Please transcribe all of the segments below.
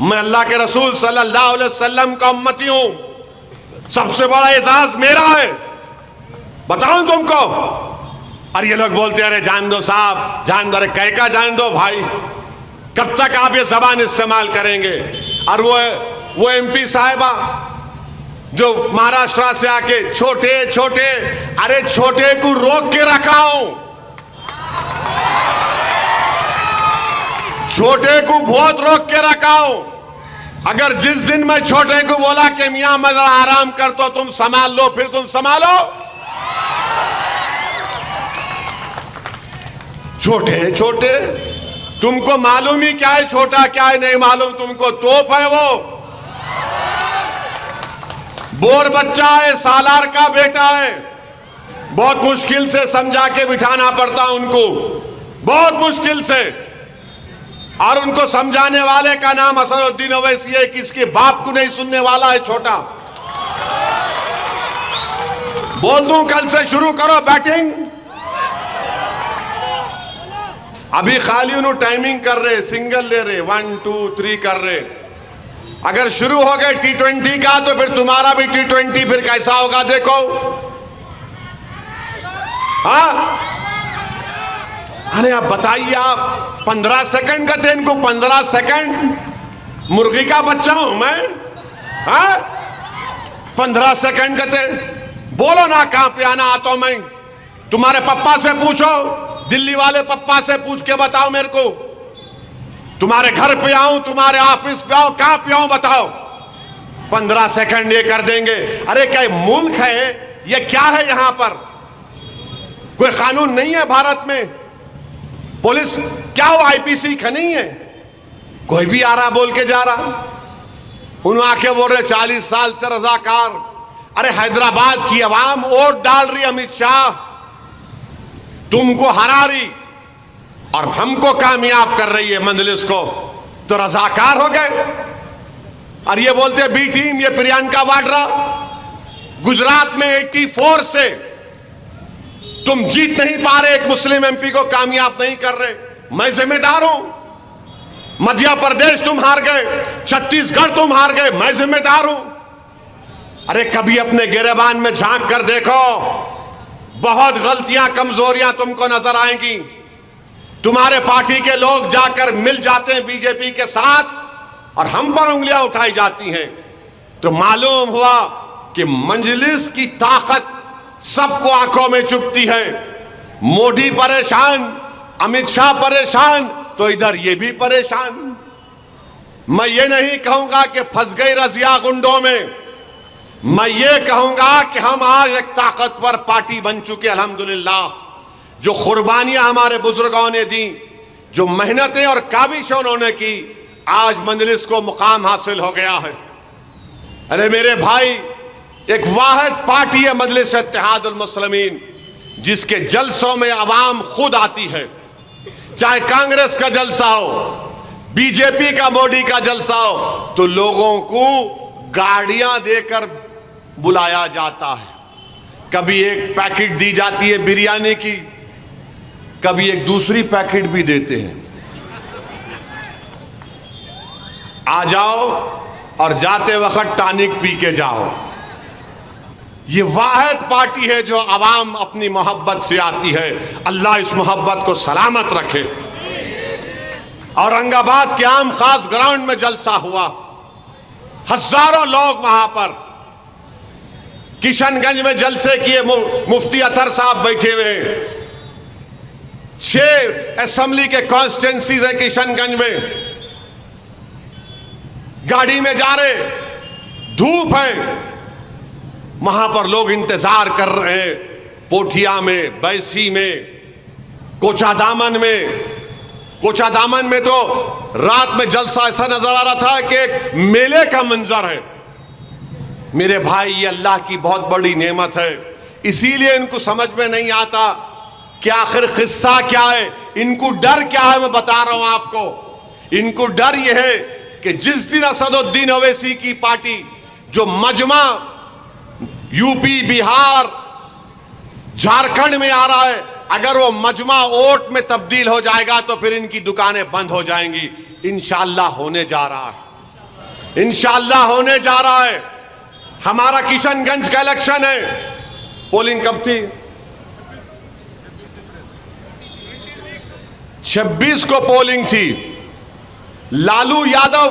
मैं अल्लाह के रसूल सल्लल्लाहु अलैहि वसल्लम का उम्मती हूं, सबसे बड़ा एजाज मेरा है, बताऊं तुमको। और ये लोग बोलते अरे जान दो साहब, जान दो, अरे कह का जान दो भाई, कब तक आप ये जबान इस्तेमाल करेंगे। और वो एमपी साहिबा जो महाराष्ट्र से आके छोटे छोटे, अरे छोटे को रोक के रखा हूं, छोटे को बहुत रोक के रखा हूं। अगर जिस दिन मैं छोटे को बोला कि मियां मैं जरा आराम कर तो तुम संभाल लो, फिर तुम संभालो। छोटे छोटे, तुमको मालूम ही क्या है छोटा क्या है, नहीं मालूम तुमको। तोप है वो, बोर बच्चा है, सालार का बेटा है, बहुत मुश्किल से समझा के बिठाना पड़ता उनको, बहुत मुश्किल से। और उनको समझाने वाले का नाम असदुद्दीन ओवैसी है, किसके बाप को नहीं सुनने वाला है छोटा। बोल दूं कल से शुरू करो बैटिंग। अभी खाली उन्होंने टाइमिंग कर रहे, सिंगल ले रहे, 1 2 3 कर रहे। अगर शुरू हो गए T20 का तो फिर तुम्हारा भी T20 फिर कैसा होगा देखो। हाँ, अरे आप बताइए, आप 15 सेकंड कहते हैं इनको, 15 सेकंड। मुर्गी का बच्चा हूं मैं? हाँ, 15 सेकंड कहते। बोलो ना कहां पे आना आता हूं मैं, तुम्हारे पप्पा से पूछो, दिल्ली वाले पप्पा से पूछ के बताओ मेरे को। तुम्हारे घर पे आऊं, तुम्हारे ऑफिस पे आऊं, कहां पे आऊं बताओ। 15 सेकंड ये कर देंगे। अरे क्या मुल्क है ये, क्या है यहां पर? कोई कानून नहीं है भारत में? पुलिस क्या हो आईपीसी का नहीं है? कोई भी आ रहा बोल के जा रहा। उन्होंने आके बोल रहे 40 साल से रजाकार। अरे हैदराबाद की आवाम वोट डाल रही, अमित शाह तुमको हरा रही और हमको कामयाब कर रही है मजलिस को, तो रजाकार हो गए। और ये बोलते बी टीम, ये प्रियंका वाड्रा, गुजरात में 84 से तुम जीत नहीं पा रहे, एक मुस्लिम एमपी को कामयाब नहीं कर रहे, मैं जिम्मेदार हूं। मध्य प्रदेश तुम हार गए, छत्तीसगढ़ तुम हार गए, मैं जिम्मेदार हूं। अरे कभी अपने गिरेबान में झांक कर देखो, बहुत गलतियां कमजोरियां तुमको नजर आएंगी। तुम्हारे पार्टी के लोग जाकर मिल जाते हैं बीजेपी के साथ और हम पर उंगलियां उठाई जाती हैं, तो मालूम हुआ कि मंजलिस की ताकत सबको आंखों में चुभती है। मोदी परेशान, अमित शाह परेशान, तो इधर ये भी परेशान। मैं ये नहीं कहूंगा कि फंस गई रजिया गुंडों में, मैं ये कहूंगा कि हम आज एक ताकतवर पार्टी बन चुके अल्हम्दुलिल्लाह। जो कुर्बानियां हमारे बुजुर्गों ने दी, जो मेहनतें और काविशें उन्होंने की, आज मजलिस को मुकाम हासिल हो गया है। अरे मेरे भाई, एक वाहिद पार्टी है मजलिस इत्तेहादुल मुस्लिमीन, जिसके जलसों में अवाम खुद आती है। चाहे कांग्रेस का जलसा हो, बीजेपी का, मोदी का जलसा हो, तो लोगों को गाड़ियां देकर बुलाया जाता है। कभी एक पैकेट दी जाती है बिरयानी की, कभी एक दूसरी पैकेट भी देते हैं। आ जाओ और जाते वक्त टॉनिक पी के जाओ। ये वाहिद पार्टी है जो अवाम अपनी मोहब्बत से आती है। अल्लाह इस मोहब्बत को सलामत रखे। औरंगाबाद के आम खास ग्राउंड में जलसा हुआ, हजारों लोग वहां पर। किशनगंज में जलसे किए, मुफ्ती अतर साहब बैठे हुए हैं। 6 असेंबली के कॉन्स्टिट्यूंसीज है किशनगंज में। गाड़ी में जा रहे, धूप है, वहां पर लोग इंतजार कर रहे हैं। पोठिया में, बैसी में, कोचादामन में। कोचादामन में तो रात में जलसा ऐसा नजर आ रहा था कि एक मेले का मंजर है। मेरे भाई, ये अल्लाह की बहुत बड़ी नेमत है, इसीलिए इनको समझ में नहीं आता कि आखिर किस्सा क्या है, इनको डर क्या है। मैं बता रहा हूं आपको, इनको डर यह है कि जिस दिन असदुद्दीन ओवैसी की पार्टी, जो मजमा यूपी, बिहार, झारखंड में आ रहा है, अगर वो मजमा वोट में तब्दील हो जाएगा तो फिर इनकी दुकानें बंद हो जाएंगी। इंशाअल्लाह होने जा रहा है। इंशाअल्लाह होने जा रहा है। हमारा किशनगंज का इलेक्शन है। पोलिंग कब थी? 26 को पोलिंग थी। लालू यादव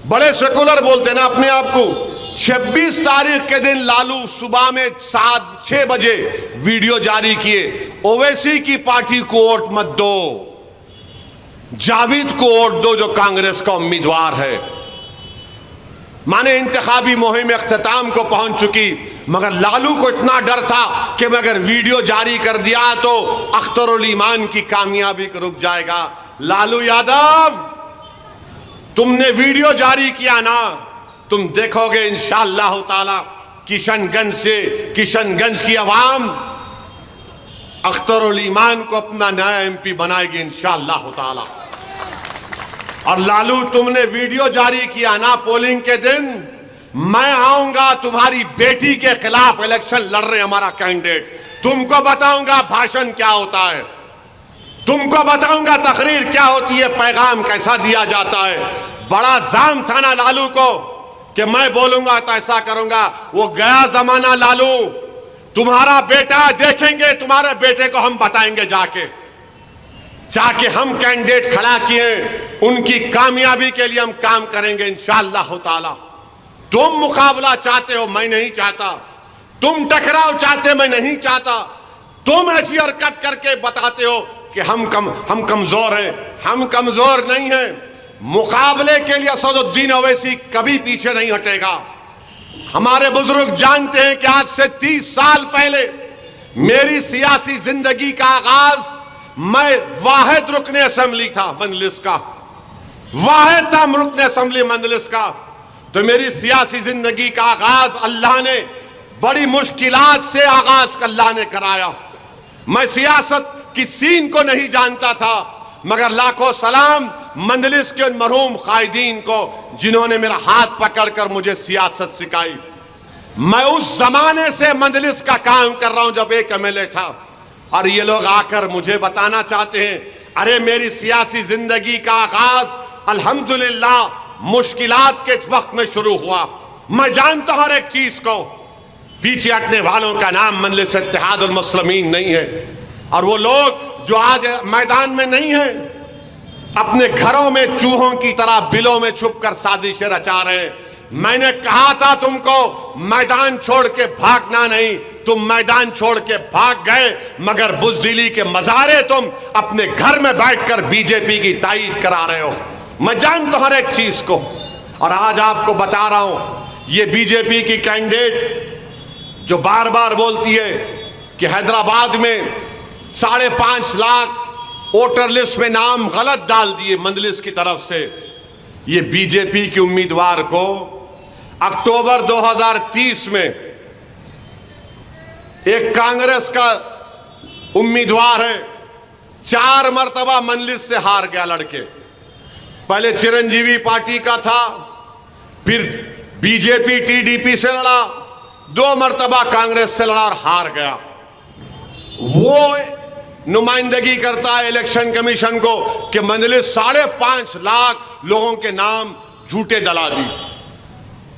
बड़े सेकुलर बोलते ना अपने आप को। 26 तारीख के दिन लालू सुबह में 6 बजे वीडियो जारी किए, ओवैसी की पार्टी को वोट मत दो, जावेद को वोट दो जो कांग्रेस का उम्मीदवार है। माने इंतखाबी मुहिम इख्तिताम को पहुंच चुकी, मगर लालू को इतना डर था कि अगर वीडियो जारी कर दिया तो अख्तरुल ईमान की कामयाबी को रुक जाएगा। लालू यादव, तुमने वीडियो जारी किया ना, तुम देखोगे इंशाअल्लाह ताला किशनगंज की आवाम अख्तरुल ईमान को अपना नया एमपी बनाएगी इंशाअल्लाह ताला। और लालू, तुमने वीडियो जारी किया ना पोलिंग के दिन, मैं आऊंगा तुम्हारी बेटी के खिलाफ इलेक्शन लड़ रहे हमारा कैंडिडेट, तुमको बताऊंगा भाषण क्या होता है, तुमको बताऊंगा तकरीर क्या होती है, पैगाम कैसा दिया जाता है। बड़ा जाम था ना लालू को कि मैं बोलूंगा तो ऐसा करूंगा। वो गया जमाना लालू। तुम्हारा बेटा देखेंगे, तुम्हारे बेटे को हम बताएंगे जाके हम कैंडिडेट खड़ा किए, उनकी कामयाबी के लिए हम काम करेंगे इंशाअल्लाह ताला। तुम मुकाबला चाहते हो, मैं नहीं चाहता। तुम टकराव चाहते, मैं नहीं चाहता। तुम ऐसी हरकत करके बताते हो कि हम कमजोर हैं। हम कमजोर नहीं हैं। मुकाबले के लिए असदुद्दीन ओवैसी कभी पीछे नहीं हटेगा। हमारे बुजुर्ग जानते हैं कि आज से 30 साल पहले मेरी सियासी जिंदगी का आगाज, मैं वाहिद रुकने असेंबली था मंजलिस का, वाहिद था रुकने असेंबली मंजलिस का। तो मेरी सियासी जिंदगी का आगाज अल्लाह ने बड़ी मुश्किलात से आगाज अल्लाह ने कराया। मैं सियासत की सीन को नहीं जानता था, मगर लाखों सलाम मंजलिस के उन मरहूम कायदीन को जिन्होंने मेरा हाथ पकड़कर मुझे सियासत सिखाई। मैं उस जमाने से मंजलिस का काम कर रहा हूं जब एक एमएलए था, और ये लोग आकर मुझे बताना चाहते हैं, अरे मेरी सियासी जिंदगी का आगाज अल्हम्दुलिल्लाह मुश्किलात के वक्त में शुरू हुआ। मैं जानता हूं हर एक चीज को। पीछे हटने वालों का नाम मजलिस इत्तेहादुल मुस्लिमीन नहीं है। और वो लोग जो आज मैदान में नहीं है, अपने घरों में चूहों की तरह बिलों में छुपकर साजिशें रचा रहे हैं। मैंने कहा था तुमको मैदान छोड़ के भागना नहीं, तुम मैदान छोड़ के भाग गए, मगर बुज़दिली के मज़ारे तुम अपने घर में बैठकर बीजेपी की तायीद करा रहे हो। मैं जानता हूं हर एक चीज को, और आज आपको बता रहा हूं, ये बीजेपी की कैंडिडेट जो बार बार बोलती है कि हैदराबाद में 5.5 लाख वोटर लिस्ट में नाम गलत डाल दिए मंजलिस की तरफ से, ये बीजेपी के उम्मीदवार को अक्टूबर 2030 में एक कांग्रेस का उम्मीदवार है, 4 मरतबा मंजलिस से हार गया लड़के। पहले चिरंजीवी पार्टी का था, फिर बीजेपी टीडीपी से लड़ा, 2 मरतबा कांग्रेस से लड़ा और हार गया। वो नुमाइंदगी करता है इलेक्शन कमीशन को कि मंजलिस 5.5 लाख लोगों के नाम झूठे दला दी।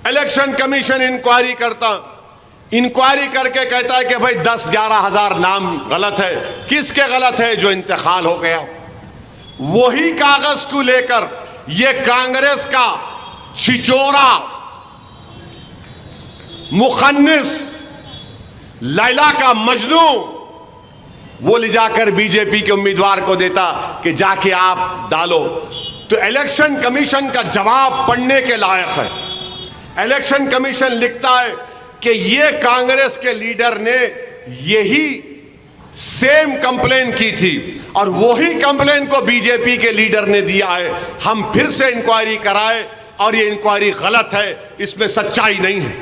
इलेक्शन कमीशन इंक्वायरी करता, इंक्वायरी करके कहता है कि भाई 10-11 हजार नाम गलत है। किसके गलत है? जो इंतकाल हो गया। वही कागज को लेकर ये कांग्रेस का छिचोरा मुखन्निस लैला का मजनू वो ले जाकर बीजेपी के उम्मीदवार को देता कि जाके आप डालो। तो इलेक्शन कमीशन का जवाब पढ़ने के लायक है। इलेक्शन कमीशन लिखता है कि ये कांग्रेस के लीडर ने यही सेम कंप्लेन की थी और वही कंप्लेन को बीजेपी के लीडर ने दिया है। हम फिर से इंक्वायरी कराए और ये इंक्वायरी गलत है, इसमें सच्चाई नहीं है।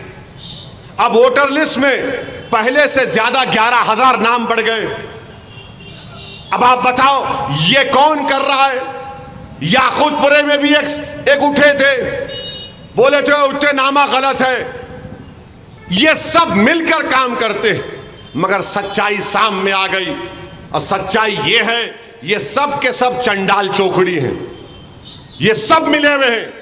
अब वोटर लिस्ट में पहले से ज्यादा 11,000 नाम बढ़ गए। अब आप बताओ ये कौन कर रहा है? याकूतपुरे में भी एक उठे थे, बोले थे उठे नामा गलत है। ये सब मिलकर काम करते हैं, मगर सच्चाई सामने आ गई। और सच्चाई ये है, ये सब के सब चंडाल चौकड़ी हैं, ये सब मिले हुए हैं।